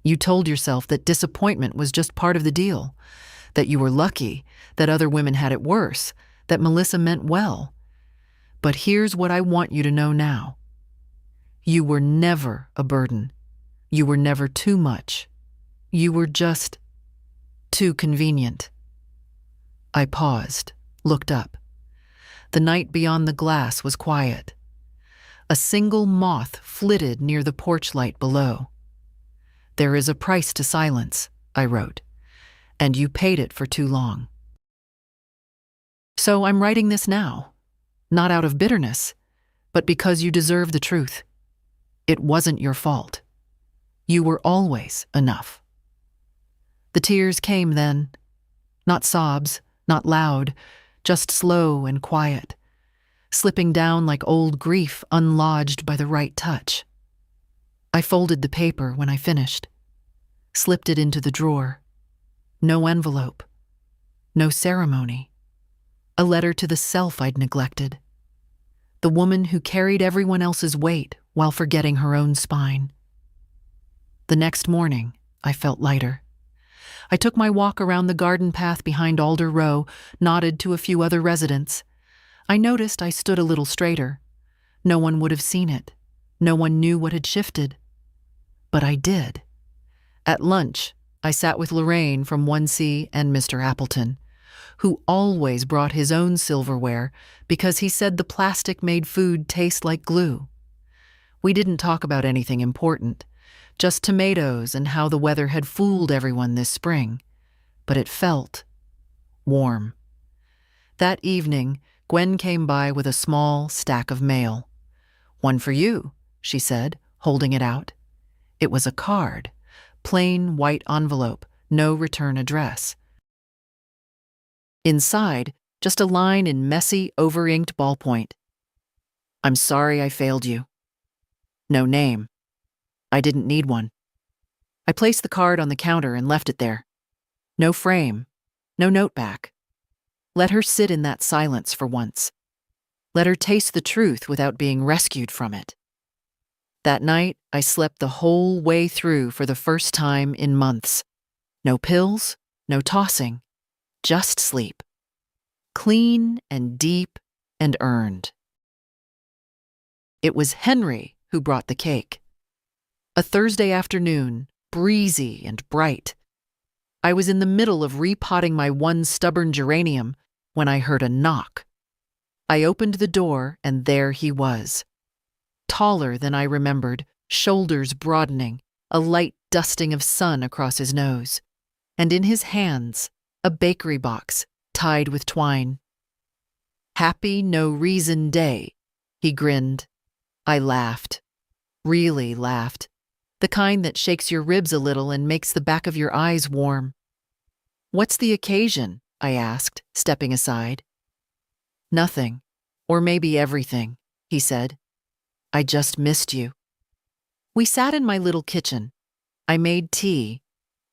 A: You told yourself that disappointment was just part of the deal, that you were lucky, that other women had it worse, that Melissa meant well. But here's what I want you to know now. You were never a burden. You were never too much. You were just too convenient. I paused, looked up. The night beyond the glass was quiet. A single moth flitted near the porch light below. There is a price to silence, I wrote, and you paid it for too long. So I'm writing this now, not out of bitterness, but because you deserve the truth. It wasn't your fault. You were always enough. The tears came then, not sobs, not loud, just slow and quiet, slipping down like old grief unlodged by the right touch. I folded the paper when I finished, slipped it into the drawer. No envelope, no ceremony. A letter to the self I'd neglected. The woman who carried everyone else's weight while forgetting her own spine. The next morning, I felt lighter. I took my walk around the garden path behind Alder Row, nodded to a few other residents. I noticed I stood a little straighter. No one would have seen it. No one knew what had shifted. But I did. At lunch, I sat with Lorraine from 1C and Mr. Appleton, who always brought his own silverware because he said the plastic made food taste like glue. We didn't talk about anything important, just tomatoes and how the weather had fooled everyone this spring, but it felt warm. That evening, Gwen came by with a small stack of mail. "One for you," she said, holding it out. It was a card, plain white envelope, no return address. Inside, just a line in messy, over-inked ballpoint. "I'm sorry I failed you." No name. I didn't need one. I placed the card on the counter and left it there. No frame, no note back. Let her sit in that silence for once. Let her taste the truth without being rescued from it. That night, I slept the whole way through for the first time in months. No pills, no tossing, just sleep. Clean and deep and earned. It was Henry who brought the cake. A Thursday afternoon, breezy and bright. I was in the middle of repotting my one stubborn geranium when I heard a knock. I opened the door and there he was. Taller than I remembered, shoulders broadening, a light dusting of sun across his nose, and in his hands, a bakery box tied with twine. "Happy no reason day," he grinned. I laughed. Really laughed. The kind that shakes your ribs a little and makes the back of your eyes warm. "What's the occasion?" I asked, stepping aside. "Nothing, or maybe everything," he said. "I just missed you." We sat in my little kitchen. I made tea.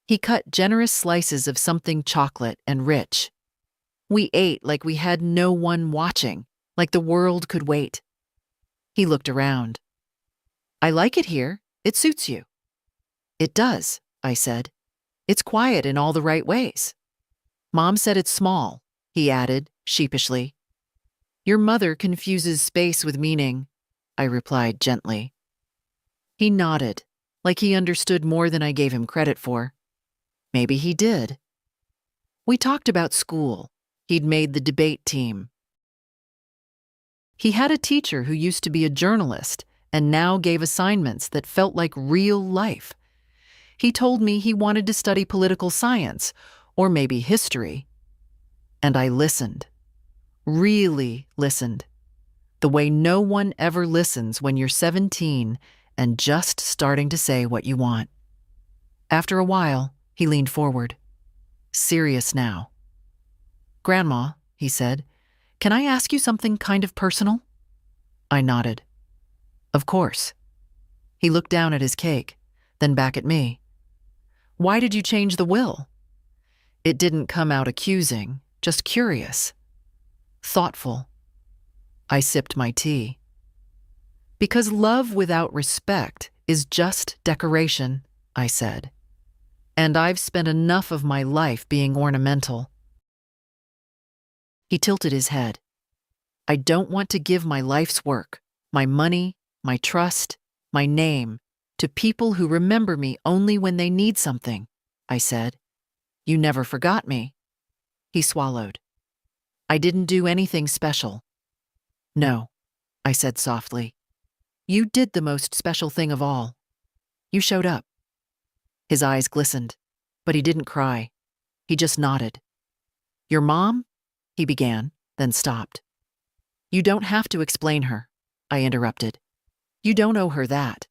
A: He cut generous slices of something chocolate and rich. We ate like we had no one watching, like the world could wait. He looked around. "I like it here. It suits you." "It does," I said. "It's quiet in all the right ways." "Mom said it's small," he added, sheepishly. "Your mother confuses space with meaning," I replied gently. He nodded, like he understood more than I gave him credit for. Maybe he did. We talked about school. He'd made the debate team. He had a teacher who used to be a journalist and now gave assignments that felt like real life. He told me he wanted to study political science, or maybe history. And I listened. Really listened. The way no one ever listens when you're 17 and just starting to say what you want. After a while, he leaned forward. Serious now. "Grandma," he said, "can I ask you something kind of personal?" I nodded. "Of course." He looked down at his cake, then back at me. "Why did you change the will?" It didn't come out accusing, just curious. Thoughtful. I sipped my tea. "Because love without respect is just decoration," I said. "And I've spent enough of my life being ornamental." He tilted his head. "I don't want to give my life's work, my money, my trust, my name, to people who remember me only when they need something," I said. "You never forgot me." He swallowed. "I didn't do anything special." "No," I said softly. "You did the most special thing of all. You showed up." His eyes glistened, but he didn't cry. He just nodded. "Your mom?" he began, then stopped. "You don't have to explain her," I interrupted. "You don't owe her that."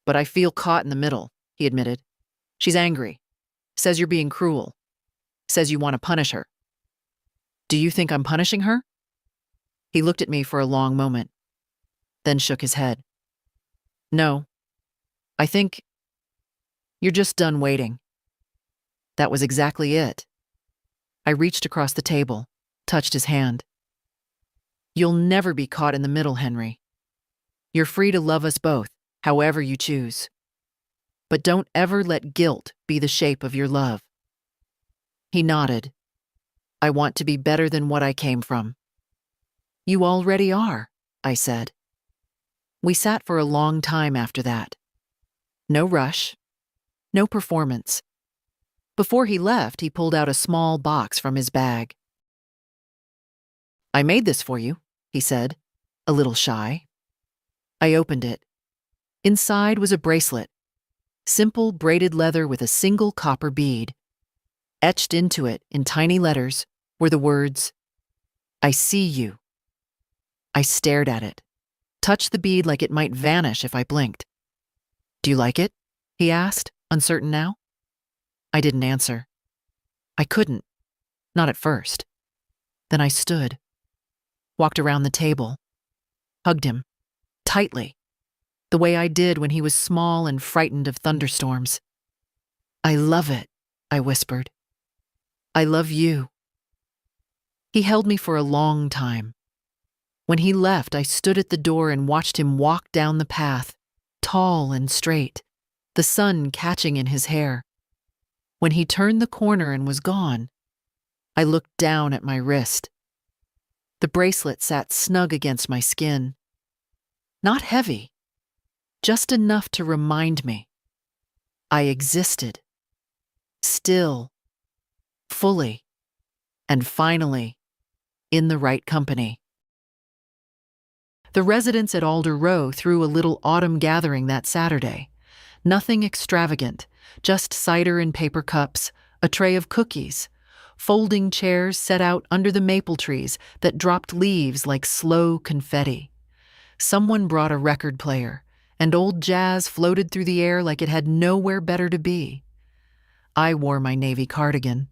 A: "But I feel caught in the middle," he admitted. "She's angry. Says you're being cruel. Says you want to punish her." "Do you think I'm punishing her?" He looked at me for a long moment, then shook his head. "No. I think you're just done waiting." That was exactly it. I reached across the table, touched his hand. "You'll never be caught in the middle, Henry. You're free to love us both, however you choose. But don't ever let guilt be the shape of your love." He nodded. "I want to be better than what I came from." "You already are," I said. We sat for a long time after that. No rush, no performance. Before he left, he pulled out a small box from his bag. "I made this for you," he said, a little shy. I opened it. Inside was a bracelet, simple braided leather with a single copper bead. Etched into it in tiny letters were the words, "I see you." I stared at it, touched the bead like it might vanish if I blinked. "Do you like it?" he asked, uncertain now. I didn't answer. I couldn't, not at first. Then I stood, walked around the table, hugged him, tightly, the way I did when he was small and frightened of thunderstorms. "I love it," I whispered. "I love you." He held me for a long time. When he left, I stood at the door and watched him walk down the path, tall and straight, the sun catching in his hair. When he turned the corner and was gone, I looked down at my wrist. The bracelet sat snug against my skin. Not heavy, just enough to remind me I existed. Still, fully, and finally, in the right company. The residents at Alder Row threw a little autumn gathering that Saturday. Nothing extravagant, just cider in paper cups, a tray of cookies, folding chairs set out under the maple trees that dropped leaves like slow confetti. Someone brought a record player, and old jazz floated through the air like it had nowhere better to be. I wore my navy cardigan,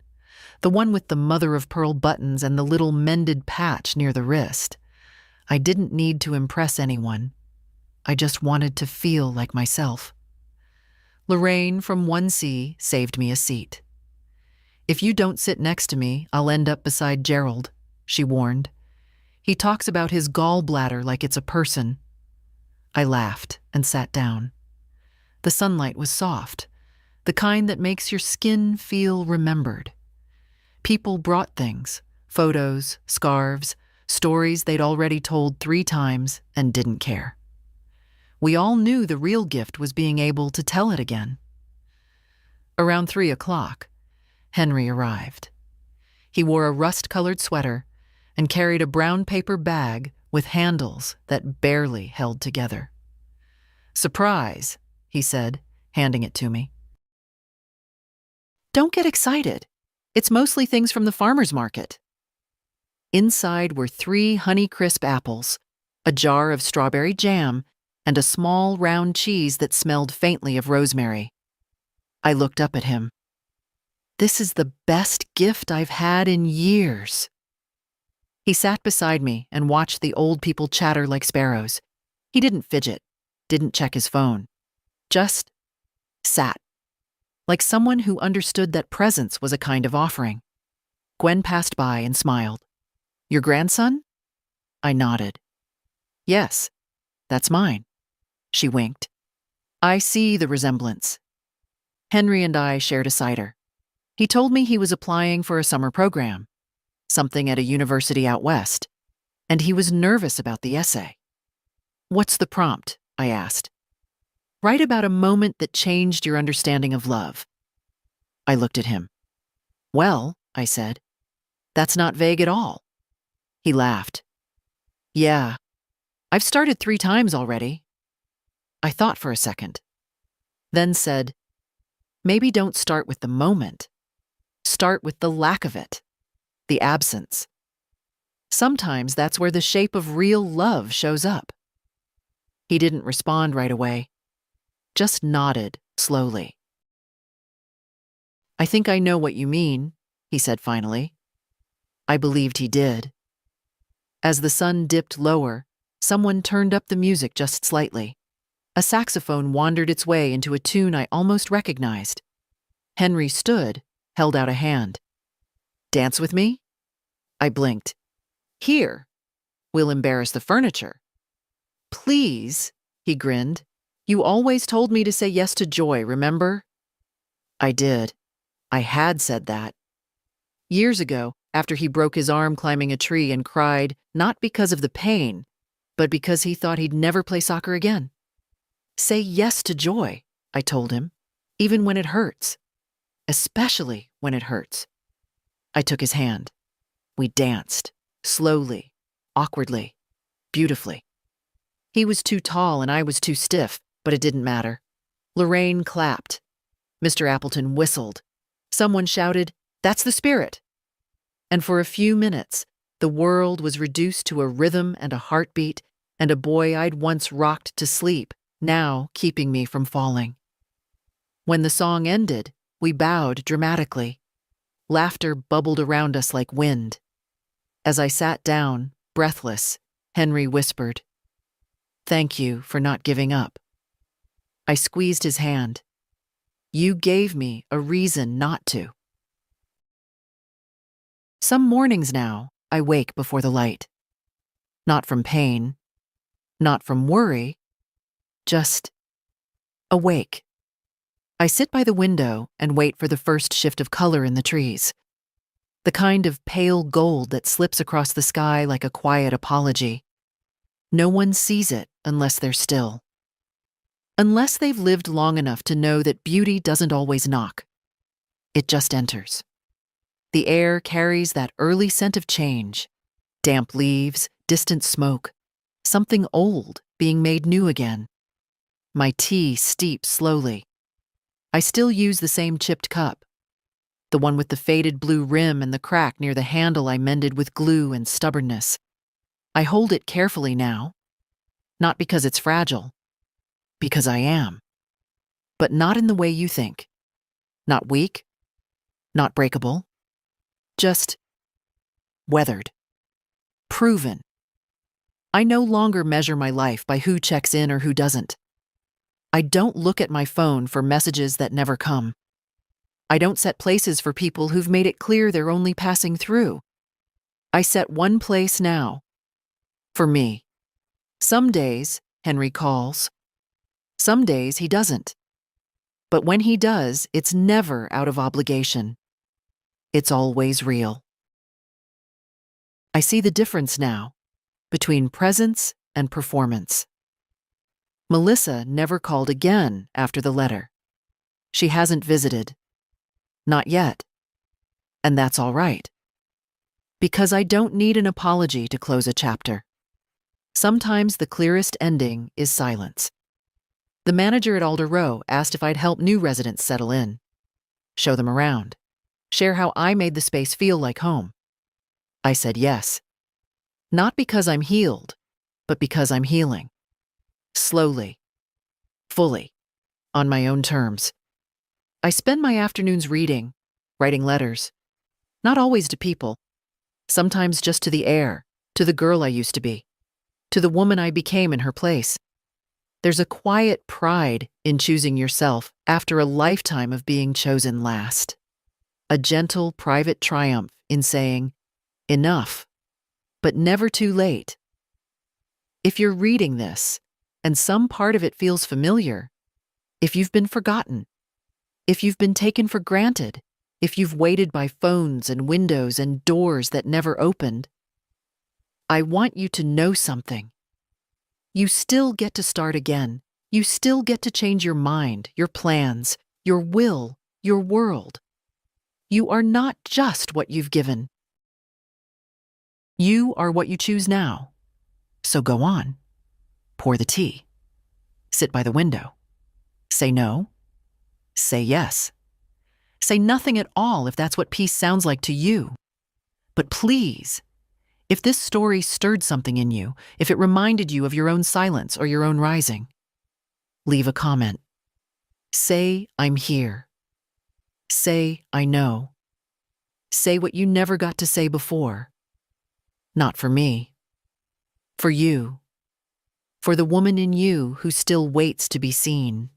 A: the one with the mother-of-pearl buttons and the little mended patch near the wrist. I didn't need to impress anyone. I just wanted to feel like myself. Lorraine from 1C saved me a seat. "If you don't sit next to me, I'll end up beside Gerald," she warned. "He talks about his gallbladder like it's a person." I laughed and sat down. The sunlight was soft, the kind that makes your skin feel remembered. People brought things, photos, scarves, stories they'd already told 3 times and didn't care. We all knew the real gift was being able to tell it again. Around 3 o'clock, Henry arrived. He wore a rust-colored sweater and carried a brown paper bag with handles that barely held together. "Surprise," he said, handing it to me. "Don't get excited. It's mostly things from the farmer's market." Inside were 3 Honeycrisp apples, a jar of strawberry jam, and a small round cheese that smelled faintly of rosemary. I looked up at him. "This is the best gift I've had in years." He sat beside me and watched the old people chatter like sparrows. He didn't fidget, didn't check his phone. Just sat, like someone who understood that presence was a kind of offering. Gwen passed by and smiled. "Your grandson?" I nodded. "Yes, that's mine." She winked. "I see the resemblance." Henry and I shared a cider. He told me he was applying for a summer program, something at a university out west, and he was nervous about the essay. "What's the prompt?" I asked. "Write about a moment that changed your understanding of love." I looked at him. "Well," I said, "that's not vague at all." He laughed. "Yeah, I've started 3 times already." I thought for a second, then said, "Maybe don't start with the moment. Start with the lack of it, the absence. Sometimes that's where the shape of real love shows up." He didn't respond right away, just nodded slowly. "I think I know what you mean," he said finally. I believed he did. As the sun dipped lower, someone turned up the music just slightly. A saxophone wandered its way into a tune I almost recognized. Henry stood, held out a hand. "Dance with me?" I blinked. "Here. We'll embarrass the furniture." "Please," he grinned. "You always told me to say yes to joy, remember?" I did. I had said that. Years ago, after he broke his arm climbing a tree and cried, not because of the pain, but because he thought he'd never play soccer again. "Say yes to joy," I told him, "even when it hurts. Especially when it hurts." I took his hand. We danced, slowly, awkwardly, beautifully. He was too tall and I was too stiff, but it didn't matter. Lorraine clapped. Mr. Appleton whistled. Someone shouted, "That's the spirit." And for a few minutes, the world was reduced to a rhythm and a heartbeat, and a boy I'd once rocked to sleep, now keeping me from falling. When the song ended, we bowed dramatically. Laughter bubbled around us like wind. As I sat down, breathless, Henry whispered, "Thank you for not giving up." I squeezed his hand. "You gave me a reason not to." Some mornings now, I wake before the light. Not from pain, not from worry, just awake. I sit by the window and wait for the first shift of color in the trees. The kind of pale gold that slips across the sky like a quiet apology. No one sees it unless they're still. Unless they've lived long enough to know that beauty doesn't always knock. It just enters. The air carries that early scent of change. Damp leaves, distant smoke. Something old being made new again. My tea steeps slowly. I still use the same chipped cup. The one with the faded blue rim and the crack near the handle I mended with glue and stubbornness. I hold it carefully now. Not because it's fragile. Because I am. But not in the way you think. Not weak. Not breakable. Just weathered. Proven. I no longer measure my life by who checks in or who doesn't. I don't look at my phone for messages that never come. I don't set places for people who've made it clear they're only passing through. I set one place now. For me. Some days, Henry calls. Some days he doesn't. But when he does, it's never out of obligation. It's always real. I see the difference now between presence and performance. Melissa never called again after the letter. She hasn't visited. Not yet. And that's all right. Because I don't need an apology to close a chapter. Sometimes the clearest ending is silence. The manager at Alder Row asked if I'd help new residents settle in, show them around, share how I made the space feel like home. I said yes. Not because I'm healed, but because I'm healing. Slowly. Fully. On my own terms. I spend my afternoons reading, writing letters. Not always to people. Sometimes just to the air, to the girl I used to be, to the woman I became in her place. There's a quiet pride in choosing yourself after a lifetime of being chosen last. A gentle, private triumph in saying, enough, but never too late. If you're reading this, and some part of it feels familiar, if you've been forgotten, if you've been taken for granted, if you've waited by phones and windows and doors that never opened, I want you to know something. You still get to start again. You still get to change your mind, your plans, your will, your world. You are not just what you've given. You are what you choose now. So go on. Pour the tea. Sit by the window. Say no. Say yes. Say nothing at all if that's what peace sounds like to you. But please, if this story stirred something in you, if it reminded you of your own silence or your own rising, leave a comment. Say, I'm here. Say, I know. Say what you never got to say before. Not for me. For you. For the woman in you who still waits to be seen.